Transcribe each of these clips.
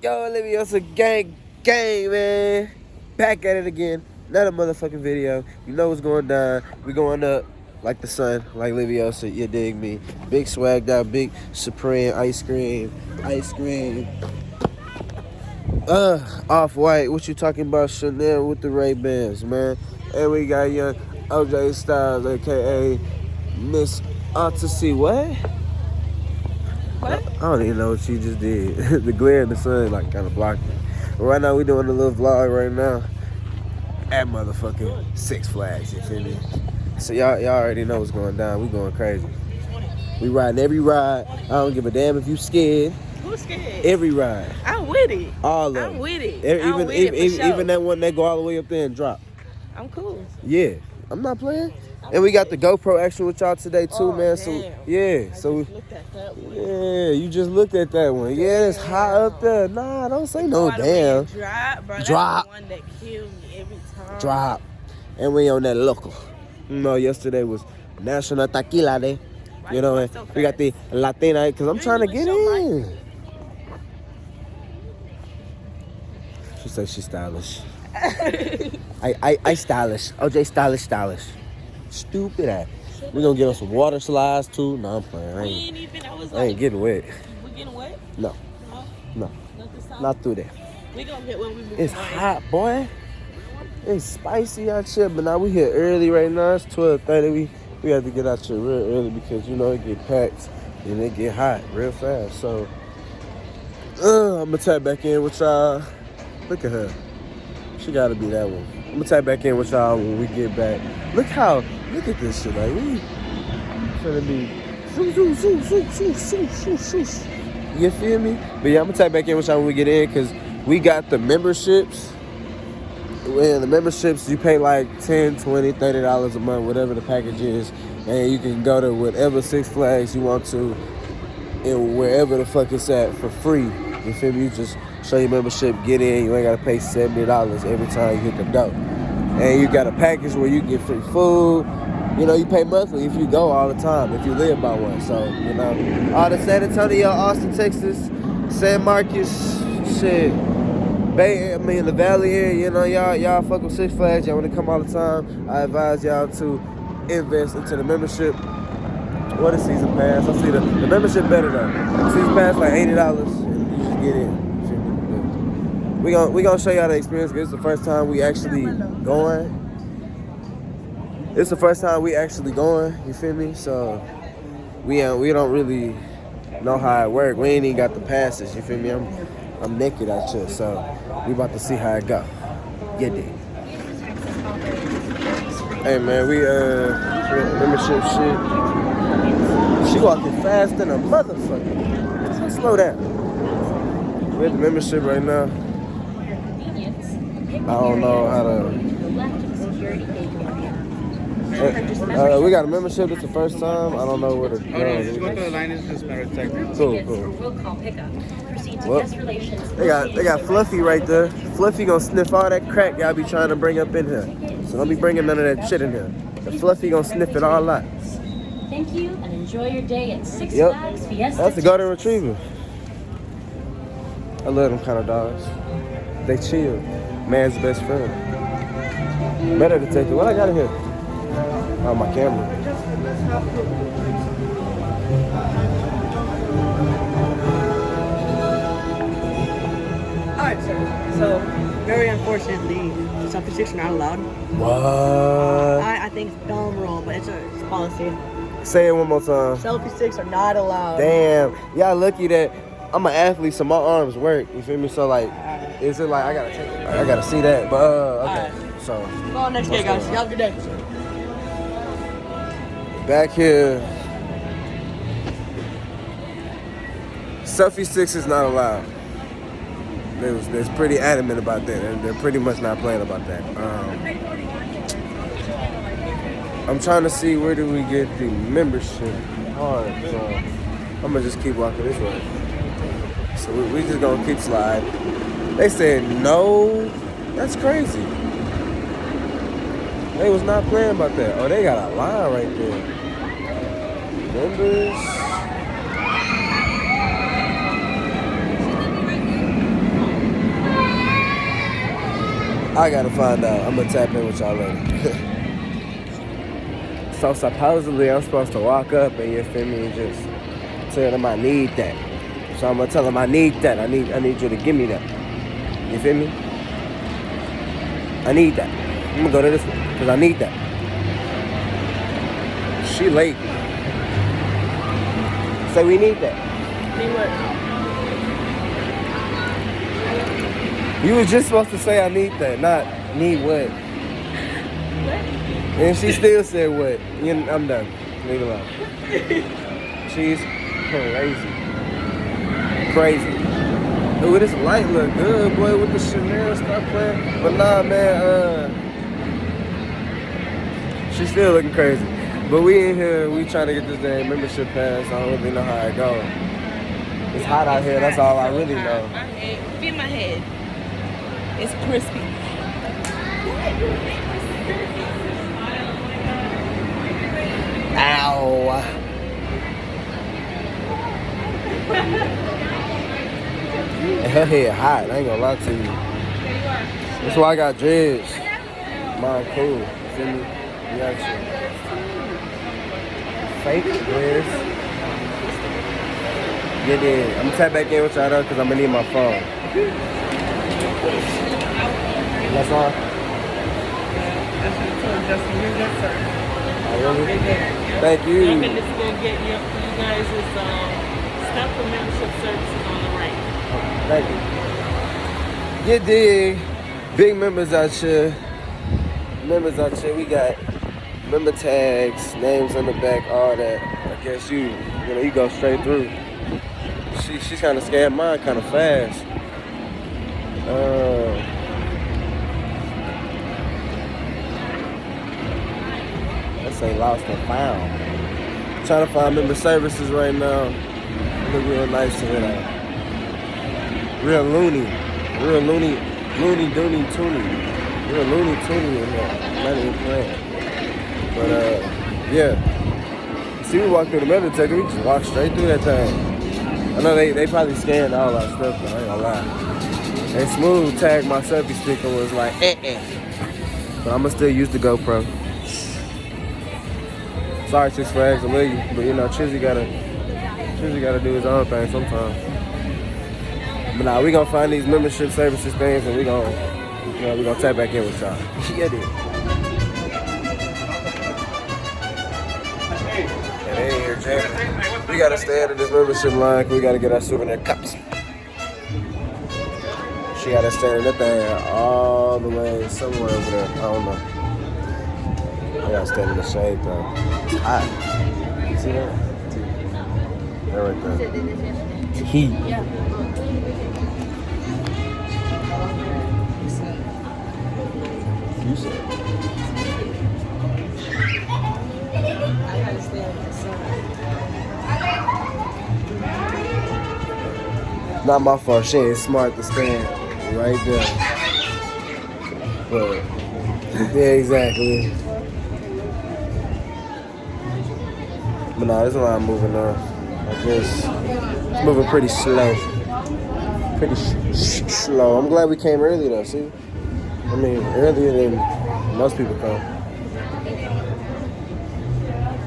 Yo, Leviosa gang, man. Back at it again. Another motherfucking video. You know what's going down. We going up like the sun, like Leviosa. You dig me? Big swag down, big Supreme ice cream. Off-white. What you talking about? Chanel with the Ray-Bans, man. And we got young OJ Styles, aka Miss Odyssey. What? I don't even know what she just did. The glare in the sun like kind of blocked me. But right now we doing a little vlog right now at motherfucking Six Flags, you feel me? So y'all already know what's going down. We going crazy. We riding every ride. I don't give a damn if you scared. Who's scared? Every ride. I'm with it. All of them. I'm with it. Even that one that go all the way up there and drop. I'm cool. Yeah. I'm not playing. And we got the GoPro action with y'all today too, man. So yeah, so looked at that one. yeah, you just looked at that one. Yeah, it's high up there. Nah, don't say no damn. Drop, bro. Drop. That's the one that killed me every time. Drop. And we on that local. You know, yesterday was National Tequila Day. You know, and we got the Latina because I'm trying to get in. She said she's stylish. I stylish. OJ stylish. Stupid ass. We gonna get on some water slides too. No, I'm playing. I ain't getting wet. We getting wet? No. Not this time? Not through there. We gonna get when we move. It's hot, boy. It's spicy out here, but now we here early right now. It's 12:30. We have to get out here real early because you know it get packed and it get hot real fast. So I'm gonna tap back in with y'all. Look at her. She gotta be that one. I'm gonna tap back in with y'all when we get back. Look at this shit. Like, we finna be you feel me? But yeah, I'm gonna tap back in with y'all when we get in because we got the memberships. Well, the memberships, you pay like $10, $20, $30 a month, whatever the package is. And you can go to whatever Six Flags you want to and wherever the fuck it's at for free. You feel me? You just show your membership, get in. You ain't gotta pay $70 every time you hit the door. And you got a package where you get free food. You know, you pay monthly if you go all the time, if you live by one. So, you know, all the San Antonio, Austin, Texas, San Marcos, shit, the Valley area, you know, y'all fuck with Six Flags. Y'all want to come all the time. I advise y'all to invest into the membership. What is season pass? I see the membership better though. Season pass like $80. You just get in. We gonna show y'all the experience. It's the first time we actually going. You feel me? So we don't really know how it works. We ain't even got the passes. You feel me? I'm naked out here, so we about to see how it go. Get it. Hey man, we membership shit. She walking fast than a motherfucker. Slow down. We're at the membership right now. I don't know how to. We got a membership. It's the first time. I don't know where to go. Oh no, just go to the line. It's just better check. Cool. Well, they got Fluffy right there. Fluffy gonna sniff all that crack y'all be trying to bring up in here. So don't be bringing none of that shit in here. The Fluffy gonna sniff it all out. Thank you and enjoy your day at Six Flags Fiesta. That's the golden retriever. I love them kind of dogs. They chill. Man's best friend. Better detective. What I got in here? Oh, my camera. Alright, sir. So, very unfortunately, selfie sticks are not allowed. What? I think it's dumb wrong, but it's policy. Say it one more time. Selfie sticks are not allowed. Damn. Y'all lucky that I'm an athlete, so my arms work. You feel me? So, like, is it like I gotta see that? But, okay. Right. So. Go on next day, guys. Y'all have a good day. Back here. Selfie sticks is not allowed. They're pretty adamant about that. They're pretty much not playing about that. I'm trying to see where do we get the membership card. So I'm gonna just keep walking this way. So we just gonna keep sliding. They said no. That's crazy. They was not playing about that. Oh, they got a line right there. Members. I gotta find out. I'm gonna tap in with y'all later. So supposedly I'm supposed to walk up and you feel me and just tell them I need that. So I'm gonna tell them I need that. I need you to give me that. You feel me? I need that. I'm gonna go to this one because I need that. She late. So we need that. Need what? You was just supposed to say I need that, not need what. And she still said what. I'm done. Leave it alone. She's crazy. Crazy. Ooh, this light look good, boy, with the Chanel. Stop playing. But nah, man, she's still looking crazy. But we in here, we trying to get this damn membership pass. I don't really know how it go. It's hot out here, that's all I really know. My head, feel my head. It's crispy. Ow. And her head hot, I ain't gonna lie to you. That's why I got dreads. Mine cool, feel me? Reaction. Fake dreads. Yeah, then. I'm gonna tap back in with y'all though, cause I'm gonna need my phone. That's all? Oh, really? Thank you. I'm going to go get you guys' stuff for membership services on the right. Thank you. You dig. Big members out here. Members out here. We got member tags, names on the back, all that. I guess you go straight through. She's kind of scanned mine kind of fast. Let's say lost and found. Trying to find member services right now. Look real nice to it. Real loony. Real loony doony toony. Real loony toony in there. Not even playing. But yeah. See, we walked through the member tech, we just walked straight through that thing. I know they probably scanned all our stuff, though, I ain't gonna lie. And Smooth tagged my selfie stick and was like, But I'ma still use the GoPro. Sorry, Six Flags, I love you. But you know, Chizzy gotta do his own thing sometimes. But nah, we gonna find these membership services things and we gonna tap back in with y'all. Yeah, dude. And they ain't here jamming. We gotta stand in this membership line 'cause we gotta get our souvenir cups. She gotta stand in that thing all the way somewhere over there. I don't know. I gotta stand in the shade though. It's hot. You see that? That right there. Heat. You said. I gotta stay on the side. Not my fault. She ain't smart to stand right there. But yeah, exactly. But nah, there's a lot moving on. I guess it's moving pretty slow. Pretty slow. I'm glad we came early though. See, I mean earlier than most people come.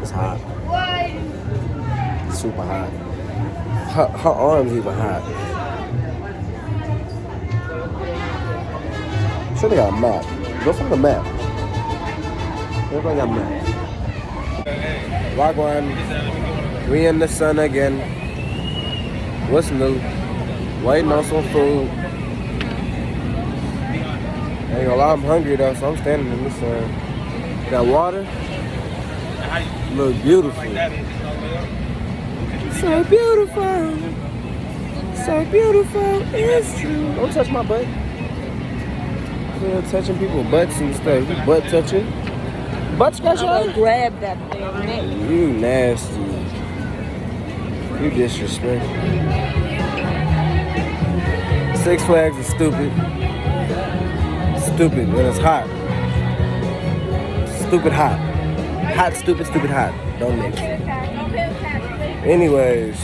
It's hot. Super hot. Her arms even hot. Sure they got a map. Go find a map. Everybody got a map. Wagwan. We in the sun again. What's new? Waiting on some food. Ain't gonna lie, I'm hungry though, so I'm standing in the sun. Got water. Look beautiful. So beautiful. So beautiful. It's true. Don't touch my butt. You're touching people's butts and stuff. You butt touching. Butt scratching? I'm gonna grab that damn neck. You nasty. You disrespectful. Six Flags is stupid. Stupid when it's hot. Stupid hot. Hot, stupid, stupid hot. Don't mix. Anyways,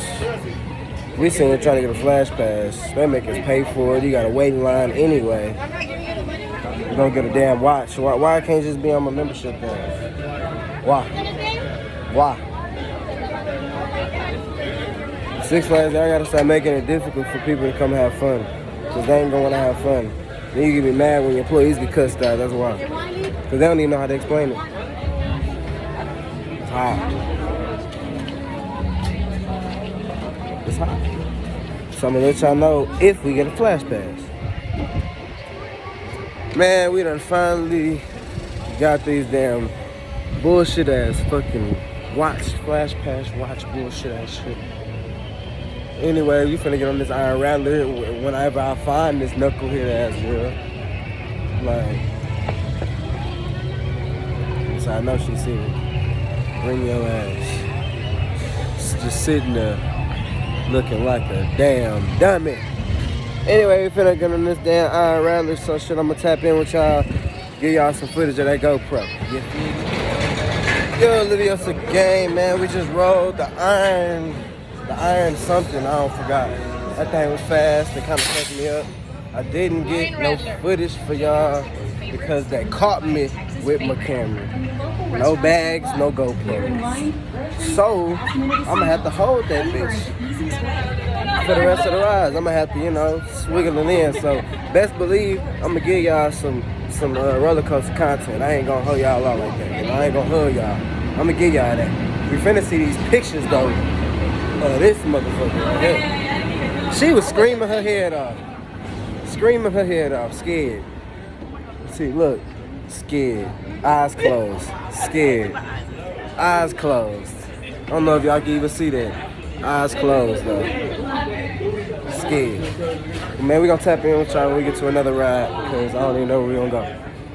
we sitting here trying to get a flash pass. They make us pay for it. You gotta wait in line anyway. We're gonna get a damn watch. Why I can't just be on my membership thing? Why? Why? Six Flags, I gotta start making it difficult for people to come have fun. Cause they ain't gonna wanna have fun. Then you get mad when your employees get cussed out, that's why. Cause they don't even know how to explain it. It's hot. It's hot. So I'm gonna let y'all know if we get a flash pass. Man, we done finally got these damn bullshit ass fucking flash pass watch bullshit ass shit. Anyway, we finna get on this Iron Rattler whenever I find this knucklehead ass girl. Like, so I know she see me. Bring your ass. Just sitting there looking like a damn dummy. Anyway, we finna get on this damn Iron Rattler, so shit, I'm gonna tap in with y'all, give y'all some footage of that GoPro. Yo, Leviosa gang, man, we just rolled the iron something, I don't forgot. That thing was fast, it kind of fucked me up. I didn't get no footage for y'all because they caught me with my camera. No bags, no GoPros. So, I'm gonna have to hold that bitch for the rest of the rides. I'm gonna have to, swiggle it in. So, best believe I'm gonna give y'all some roller coaster content. I ain't gonna hold y'all out like that. I ain't gonna hug y'all. I'm gonna give y'all that. We finna see these pictures though. This motherfucker right here. She was screaming her head off. Scared. See, look. Scared. Eyes closed. Scared. Eyes closed. I don't know if y'all can even see that. Eyes closed though. Scared. Man, we gonna tap in with y'all when we get to another ride because I don't even know where we gonna go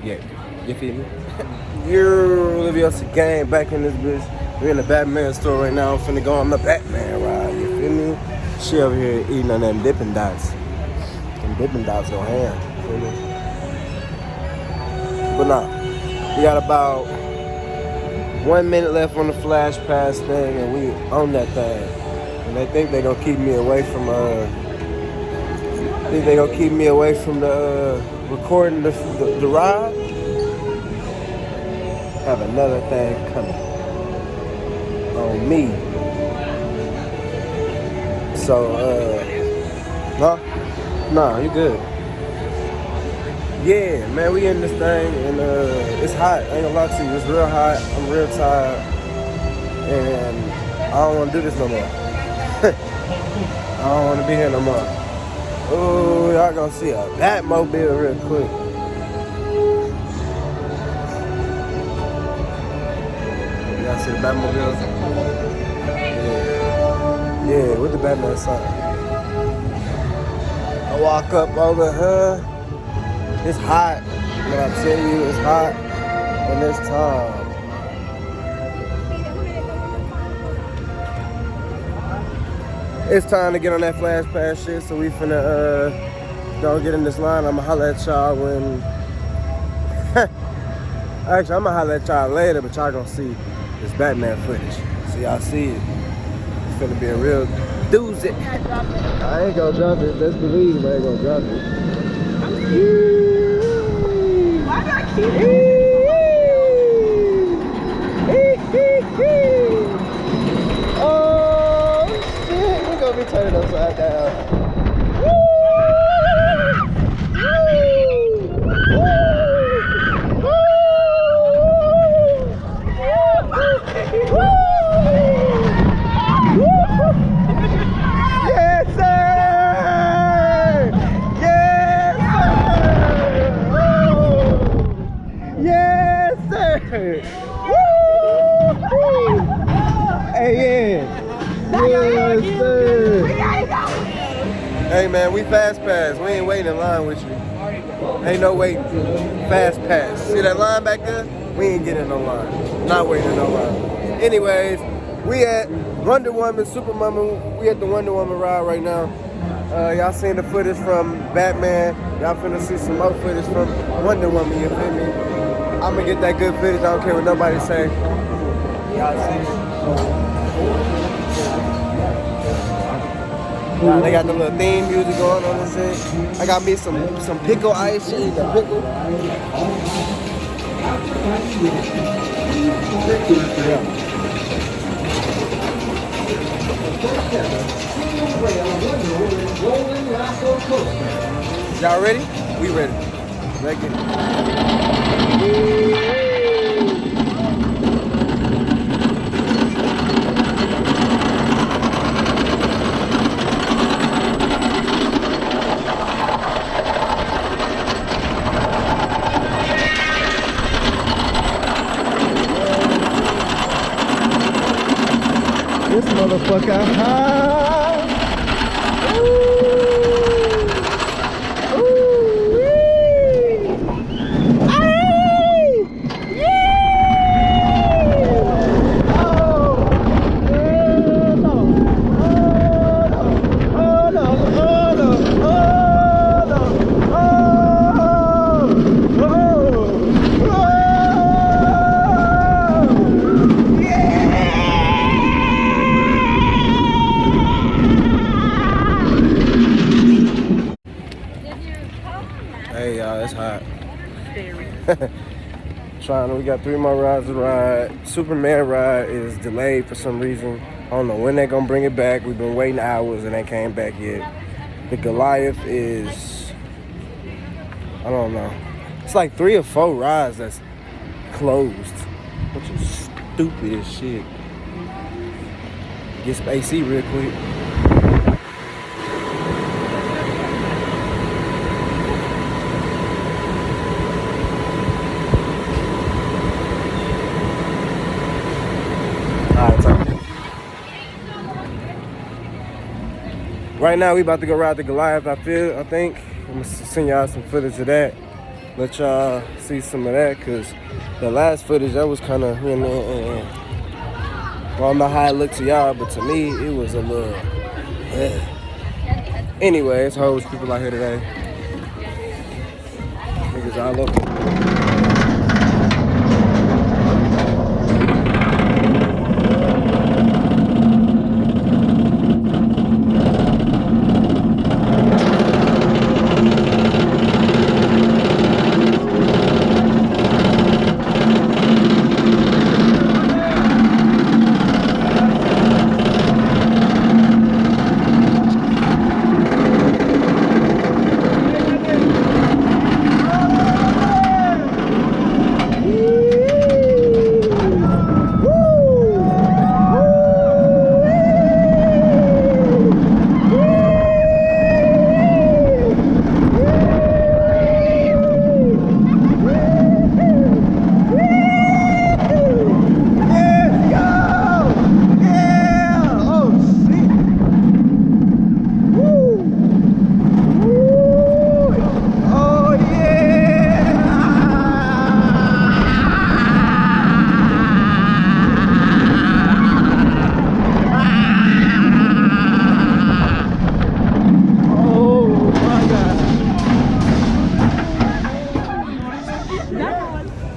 yet. You feel me? You're Leviosa gang back in this bitch. We're in the Batman store right now. I'm finna go on the Batman ride. You feel me? She over here eating on them Dippin' Dots. Them Dippin' Dots go ham. You feel me? But nah, we got about 1 minute left on the flash pass thing, and we own that thing. And they think they gonna keep me away from recording the ride. Have another thing coming on me. So nah, you good. Yeah, man, we in this thing, and it's hot. I ain't gonna lie to you, it's real hot. I'm real tired, and I don't want to do this no more. I don't want to be here no more. Oh, y'all gonna see a Batmobile real quick. Y'all see the Batmobiles? Yeah, with the Batman sign. I walk up over her. It's hot. When I tell you it's hot, and it's time. It's time to get on that flash pass shit, so we finna go get in this line. I'ma holler at y'all when actually I'ma holler at y'all later, but y'all gonna see this Batman footage. So y'all see it. It's finna be a real doozy. I ain't gonna drop it, best believe I ain't gonna drop it. Why do I keep Oh shit, we gonna be turning upside down. Yes, sir! Yes, sir! Yes, sir! Woo! Hey, yeah. Yes, sir. Hey, man, we fast pass. We ain't waiting in line with you. Ain't no waiting. Fast pass. See that line back there? We ain't getting no line. Not waiting in no line. Anyways, we at Wonder Woman, Superwoman. We at the Wonder Woman ride right now. Y'all seen the footage from Batman. Y'all finna see some more footage from Wonder Woman, you feel me? I'm gonna get that good footage. I don't care what nobody say. Y'all see it. Nah, they got the little theme music going on and shit. I got me some pickle ice. Shit, the pickle. Yeah. Y'all ready? We ready. Let's get it. This motherfucker high. Ooh. Ooh. Ay. Yeah. Oh. Oh no. Oh no. Oh no. Oh no. Oh no. Oh. Hey y'all, it's hot. We got 3 more rides to ride. Superman ride is delayed for some reason. I don't know when they're gonna bring it back. We've been waiting hours and they came back yet. The Goliath is, I don't know. It's like 3 or 4 rides that's closed. Which is stupid as shit. Get some AC real quick. Right now we about to go ride the Goliath. I think I'm gonna send y'all some footage of that. Let y'all see some of that, cause the last footage that was kind of, well, I don't know how it looked to y'all, but to me it was a little. Anyway, it's hoes people out here today. Niggas all over.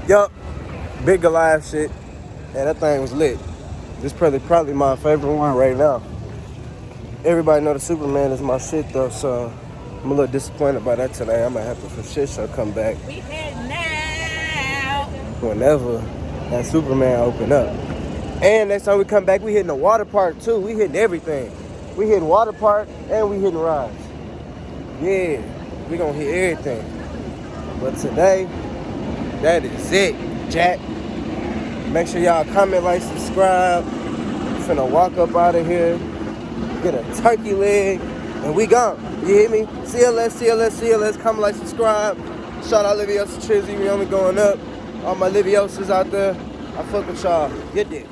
Yup, big Goliath shit. Yeah, that thing was lit. This probably my favorite one right now. Everybody know the Superman is my shit though, so I'm a little disappointed by that today. I'm gonna have to for shit show come back. We head now. Whenever that Superman open up. And next time we come back, we hitting the water park too. We hitting everything. We hitting water park and we hitting rides. Yeah, we gonna hit everything. But today, that is it, Jack. Make sure y'all comment, like, subscribe. Finna walk up out of here, get a turkey leg, and we gone. You hear me? CLS, CLS, CLS. Comment, like, subscribe. Shout out Leviosa Trizzy. We only going up. All my Leviosas out there. I fuck with y'all. Get there.